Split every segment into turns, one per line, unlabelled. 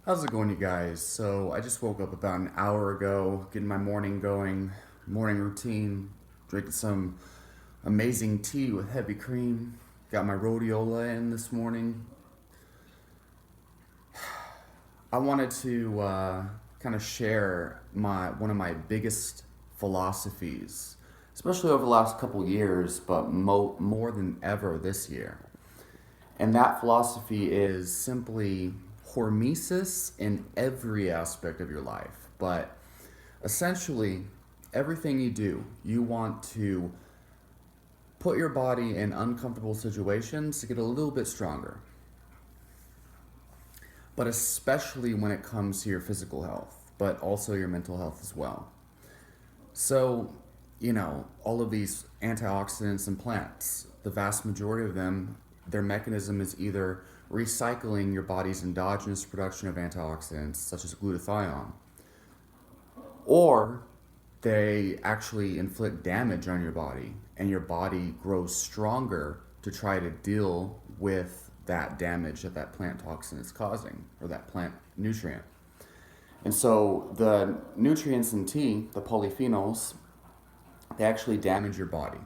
How's it going, you guys? So, I just woke up about an hour ago, getting my morning going, morning routine, drinking some amazing tea with heavy cream. Got my rhodiola in this morning. I wanted to kind of share my one of my biggest philosophies, especially over the last couple years, but more than ever this year. And that philosophy is simply hormesis in every aspect of your life. But essentially, everything you do, you want to put your body in uncomfortable situations to get a little bit stronger. But especially when it comes to your physical health, but also your mental health as well. So, all of these antioxidants and plants, the vast majority of them, their mechanism is either recycling your body's endogenous production of antioxidants, such as glutathione, or they actually inflict damage on your body, and your body grows stronger to try to deal with that damage that that plant toxin is causing, or that plant nutrient. And so the nutrients in tea, the polyphenols, they actually damage your body.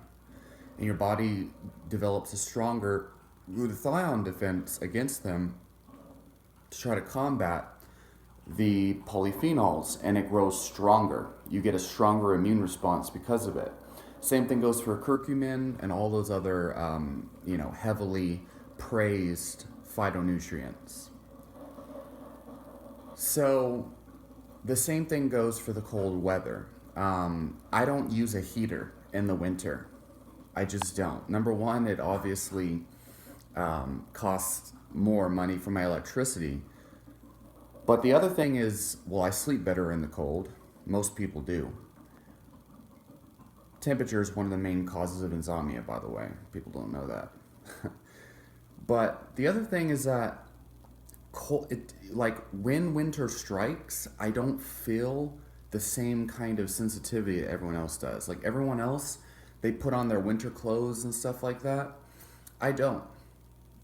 And your body develops a stronger glutathione defense against them to try to combat the polyphenols, and it grows stronger. You get a stronger immune response because of it. Same thing goes for curcumin and all those other, heavily praised phytonutrients. So the same thing goes for the cold weather. I don't use a heater in the winter. I just don't. Number one, it obviously costs more money for my electricity. But the other thing is, well, I sleep better in the cold. Most people do. Temperature is one of the main causes of insomnia, by the way. People don't know that. But the other thing is that like when winter strikes, I don't feel the same kind of sensitivity that everyone else does. Like everyone else, they put on their winter clothes and stuff like that. I don't,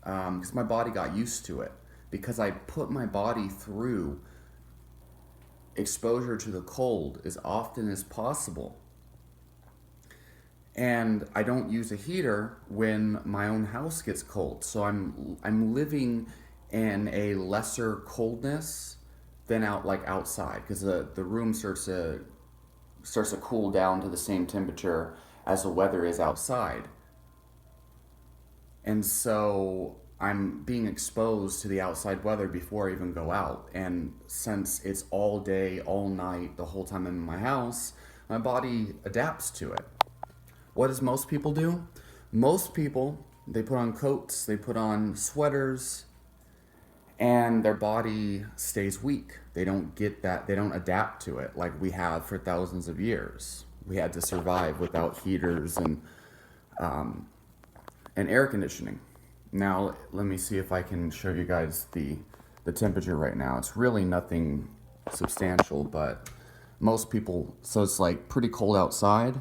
because my body got used to it. Because I put my body through exposure to the cold as often as possible. And I don't use a heater when my own house gets cold. So I'm living in a lesser coldness than outside, because the room starts to cool down to the same temperature as the weather is outside. And so I'm being exposed to the outside weather before I even go out. And since it's all day, all night, the whole time I'm in my house, my body adapts to it. What does most people do? Most people, they put on coats, they put on sweaters, and their body stays weak. They don't get that, they don't adapt to it like we have for thousands of years. We had to survive without heaters and air conditioning. Now, let me see if I can show you guys the temperature right now. It's really nothing substantial, but most people, so it's like pretty cold outside.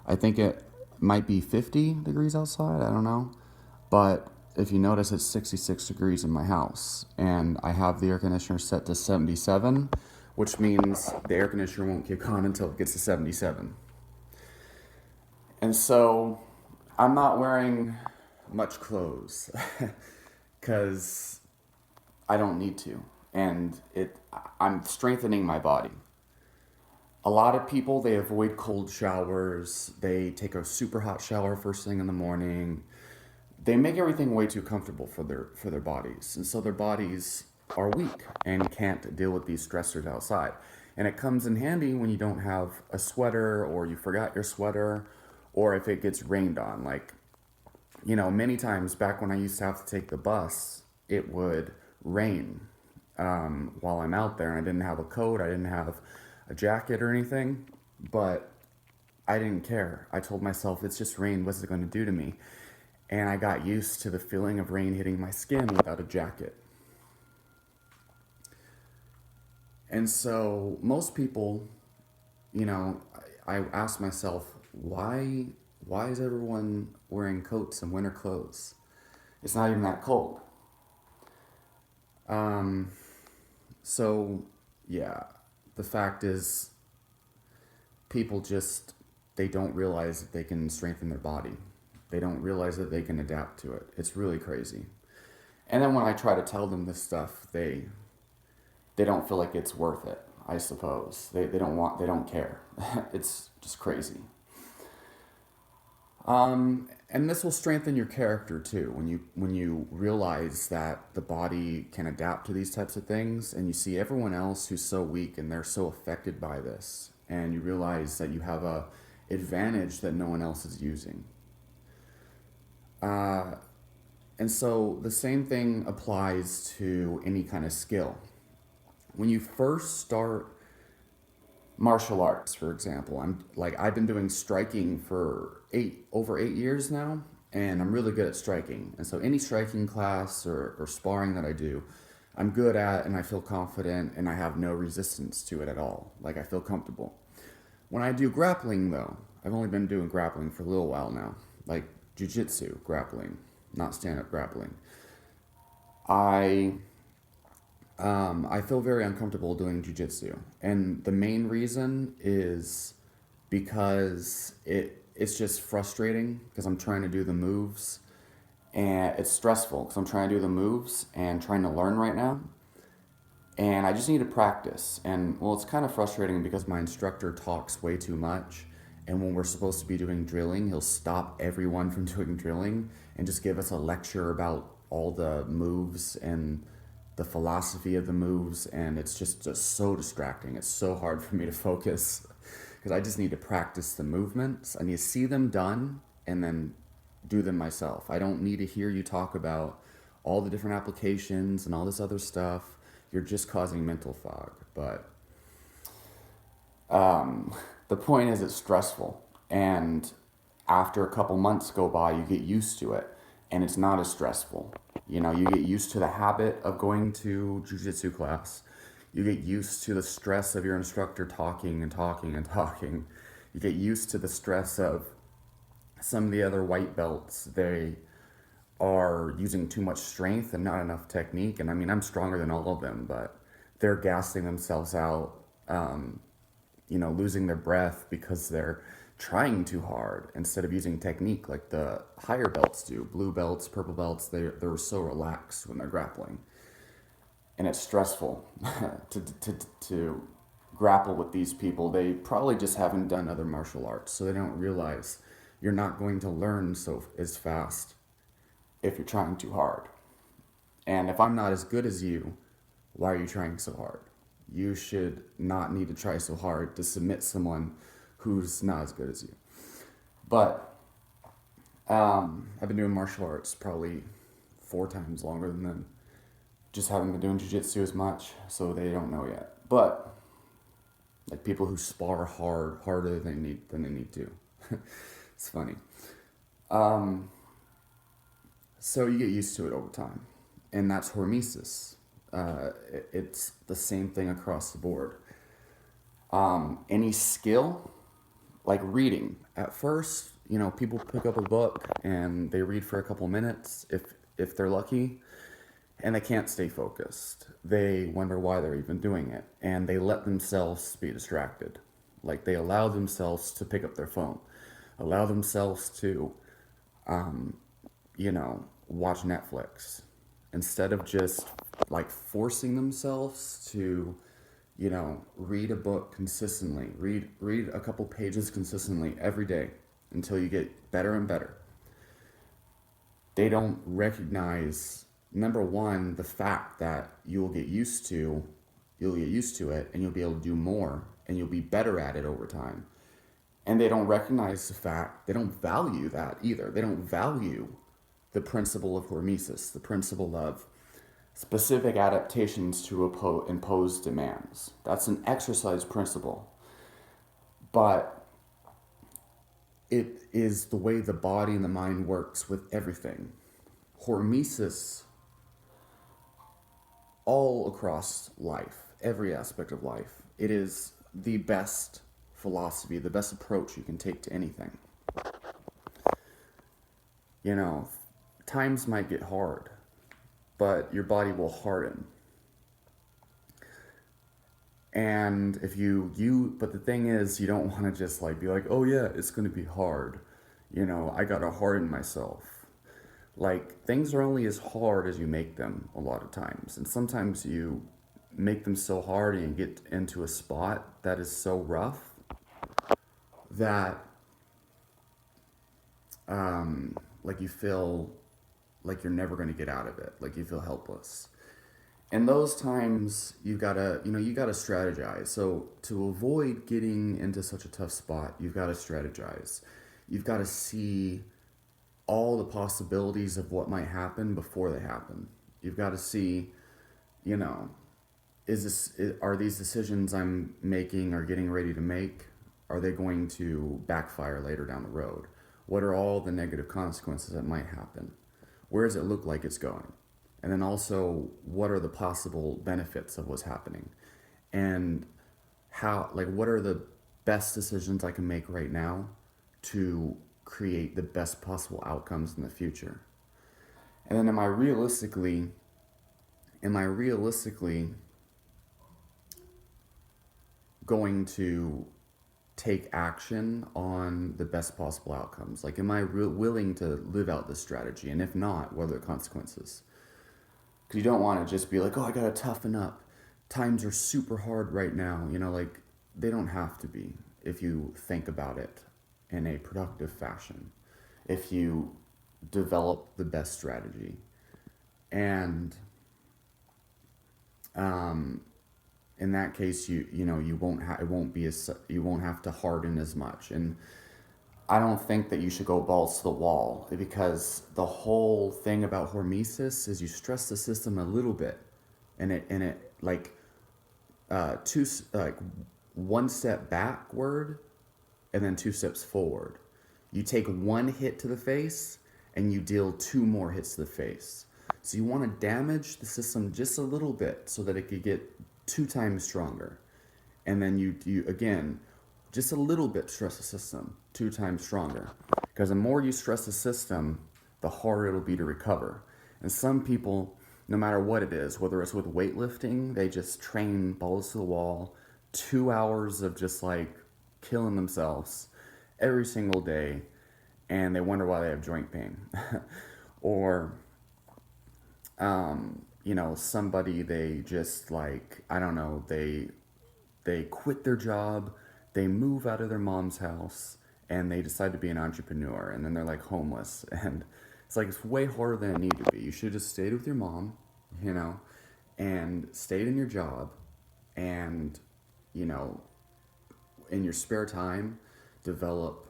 I think it might be 50 degrees outside, I don't know. But if you notice, it's 66 degrees in my house, and I have the air conditioner set to 77, which means the air conditioner won't kick on until it gets to 77. And so I'm not wearing much clothes because I don't need to, and I'm strengthening my body. A lot of people, they avoid cold showers. They take a super hot shower first thing in the morning. They make everything way too comfortable for their bodies, and so their bodies are weak and can't deal with these stressors outside. And it comes in handy when you don't have a sweater, or you forgot your sweater, or if it gets rained on. Like, many times back when I used to have to take the bus, it would rain while I'm out there, and I didn't have a coat, I didn't have a jacket or anything, but I didn't care. I told myself, it's just rain, what's it going to do to me? And I got used to the feeling of rain hitting my skin without a jacket. And so most people, I ask myself, why is everyone wearing coats and winter clothes? It's not even that cold. Um, So, yeah, the fact is, people just, they don't realize that they can strengthen their body. They don't realize that they can adapt to it. It's really crazy. And then when I try to tell them this stuff, they don't feel like it's worth it, I suppose. They don't care. It's just crazy. And this will strengthen your character too when you realize that the body can adapt to these types of things, and you see everyone else who's so weak and they're so affected by this, and you realize that you have a advantage that no one else is using. And so the same thing applies to any kind of skill. When you first start martial arts, for example, I've been doing striking for over 8 years now, and I'm really good at striking. And so any striking class or sparring that I do, I'm good at, and I feel confident, and I have no resistance to it at all. Like, I feel comfortable. When I do grappling, though, I've only been doing grappling for a little while now, like jiu-jitsu grappling, not stand-up grappling. I I feel very uncomfortable doing jujitsu, and the main reason is because it's just frustrating because I'm trying to do the moves, and it's stressful because I'm trying to do the moves and trying to learn right now, and I just need to practice. And well, it's kind of frustrating because my instructor talks way too much, and when we're supposed to be doing drilling, he'll stop everyone from doing drilling and just give us a lecture about all the moves and the philosophy of the moves, and it's just so distracting. It's so hard for me to focus because I just need to practice the movements. I need to see them done and then do them myself. I don't need to hear you talk about all the different applications and all this other stuff. You're just causing mental fog. But the point is, it's stressful, and after a couple months go by, you get used to it, and it's not as stressful. You know, you get used to the habit of going to jujitsu class. You get used to the stress of your instructor talking and talking and talking. You get used to the stress of some of the other white belts. They are using too much strength and not enough technique. And I mean, I'm stronger than all of them, but they're gassing themselves out, losing their breath because they're trying too hard instead of using technique like the higher belts do. Blue belts, purple belts, they're so relaxed when they're grappling. And it's stressful to grapple with these people. They probably just haven't done other martial arts, so they don't realize you're not going to learn as fast if you're trying too hard. And if I'm not as good as you, why are you trying so hard? You should not need to try so hard to submit someone who's not as good as you. But I've been doing martial arts probably 4 times longer than them. Just haven't been doing jiu-jitsu as much, so they don't know yet. But like people who spar harder than they need to. It's funny. So you get used to it over time, and that's hormesis. It's the same thing across the board. Any skill, like reading. At first, people pick up a book and they read for a couple minutes, if they're lucky, and they can't stay focused. They wonder why they're even doing it, and they let themselves be distracted. Like they allow themselves to pick up their phone, allow themselves to, watch Netflix instead of just like forcing themselves to, read a book consistently, read a couple pages consistently every day until you get better and better. They don't recognize, number one, the fact that you'll get used to it, and you'll be able to do more, and you'll be better at it over time. And they don't recognize the fact, they don't value that either. They don't value the principle of hormesis, the principle of specific adaptations to impose demands. That's an exercise principle. But it is the way the body and the mind works with everything. Hormesis, all across life, every aspect of life, it is the best philosophy, the best approach you can take to anything. Times might get hard, but your body will harden. And if but the thing is, you don't want to just like be like, oh yeah, it's going to be hard. I got to harden myself. Like, things are only as hard as you make them a lot of times. And sometimes you make them so hard and you get into a spot that is so rough that, like, you feel like you're never going to get out of it. Like, you feel helpless. In those times, you gotta strategize. So to avoid getting into such a tough spot, you've got to strategize. You've got to see all the possibilities of what might happen before they happen. You've got to see, you know, are these decisions I'm making or getting ready to make, are they going to backfire later down the road? What are all the negative consequences that might happen? Where does it look like it's going? And then also, what are the possible benefits of what's happening? And what are the best decisions I can make right now to create the best possible outcomes in the future? And then am I realistically going to take action on the best possible outcomes? Like, am I willing to live out this strategy? And if not, what are the consequences? Because you don't want to just be like, oh, I got to toughen up. Times are super hard right now. Like, they don't have to be if you think about it in a productive fashion. If you develop the best strategy. And in that case, you won't have to harden as much. And I don't think that you should go balls to the wall, because the whole thing about hormesis is you stress the system a little bit, and it like two like one step backward and then two steps forward. You take one hit to the face and you deal two more hits to the face. So you want to damage the system just a little bit so that it could get 2 times stronger. And then you again, just a little bit stress the system 2 times stronger. Because the more you stress the system, the harder it'll be to recover. And some people, no matter what it is, whether it's with weightlifting, they just train balls to the wall, 2 hours of just like killing themselves every single day, and they wonder why they have joint pain. Or somebody, they just like, I don't know, they quit their job, they move out of their mom's house, and they decide to be an entrepreneur, and then they're like homeless. And it's way harder than it needed to be. You should have just stayed with your mom, and stayed in your job, and you know in your spare time, develop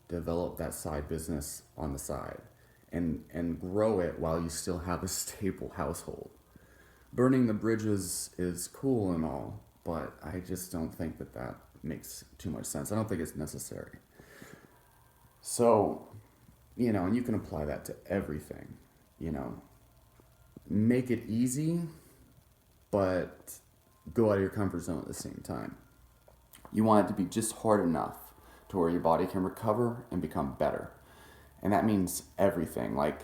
that side business on the side, and grow it while you still have a stable household. Burning the bridges is cool and all, but I just don't think that makes too much sense. I don't think it's necessary. So, and you can apply that to everything. You know, make it easy, but go out of your comfort zone at the same time. You want it to be just hard enough to where your body can recover and become better. And that means everything. Like,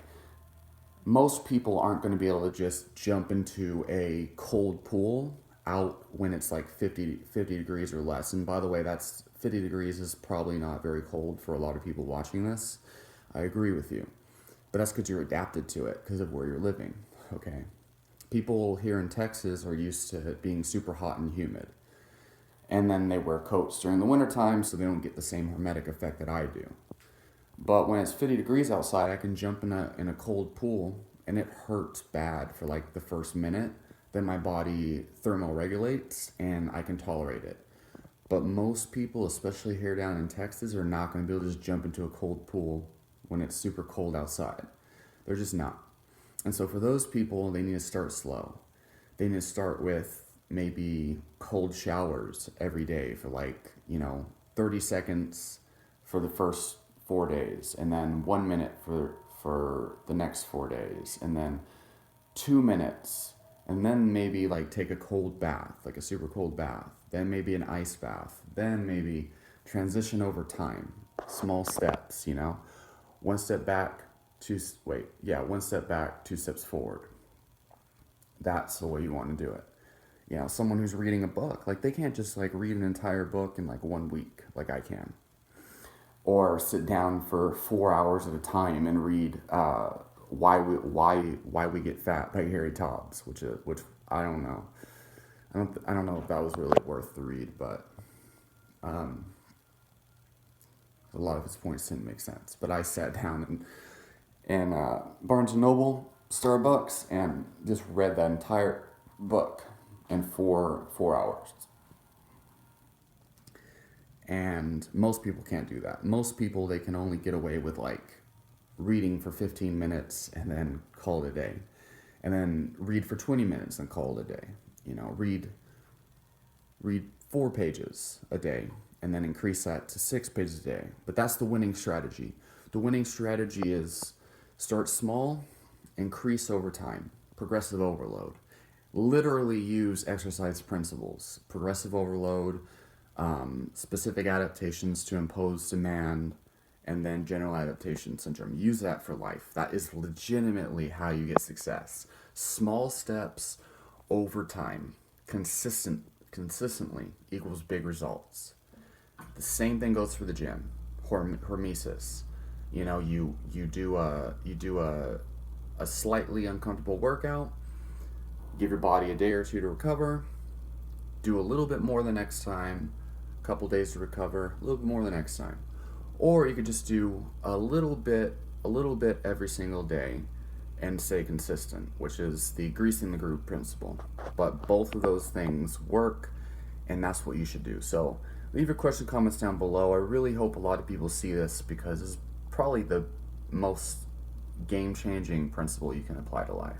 most people aren't going to be able to just jump into a cold pool out when it's like 50 degrees or less. And by the way, that's 50 degrees is probably not very cold for a lot of people watching this. I agree with you. But that's because you're adapted to it because of where you're living. Okay. People here in Texas are used to it being super hot and humid. And then they wear coats during the wintertime so they don't get the same hermetic effect that I do. But when it's 50 degrees outside, I can jump in a cold pool, and it hurts bad for like the first minute. Then my body thermoregulates and I can tolerate it. But most people, especially here down in Texas, are not going to be able to just jump into a cold pool when it's super cold outside. They're just not. And so for those people, they need to start slow. They need to start with maybe cold showers every day for 30 seconds for the first 4 days, and then 1 minute for the next 4 days, and then 2 minutes, and then maybe take a cold bath, like a super cold bath, then maybe an ice bath, then maybe transition over time, small steps, 1 step back, 1 step back, 2 steps forward. That's the way you want to do it. someone who's reading a book, like they can't just like read an entire book in like 1 week like I can, or sit down for 4 hours at a time and read why we get fat by Harry Tobbs, which I don't know. I don't know if that was really worth the read, but um, a lot of his points didn't make sense. But I sat down and Barnes and Noble, Starbucks, and just read that entire book in 4 hours. And most people can't do that. Most people, they can only get away with like reading for 15 minutes and then call it a day, and then read for 20 minutes and call it a day. Read 4 pages a day and then increase that to 6 pages a day. But that's the winning strategy. The winning strategy is start small, increase over time, progressive overload. Literally use exercise principles, progressive overload, specific adaptations to impose demand, and then general adaptation syndrome. Use that for life. That is legitimately how you get success. Small steps over time, consistently equals big results. The same thing goes for the gym. Hormesis. You do a slightly uncomfortable workout. Give your body a day or two to recover. Do a little bit more the next time. A couple days to recover. A little bit more the next time. Or you could just do a little bit every single day and stay consistent, which is the greasing the groove principle. But both of those things work, and that's what you should do. So leave your question, comments down below. I really hope a lot of people see this, because it's probably the most game-changing principle you can apply to life.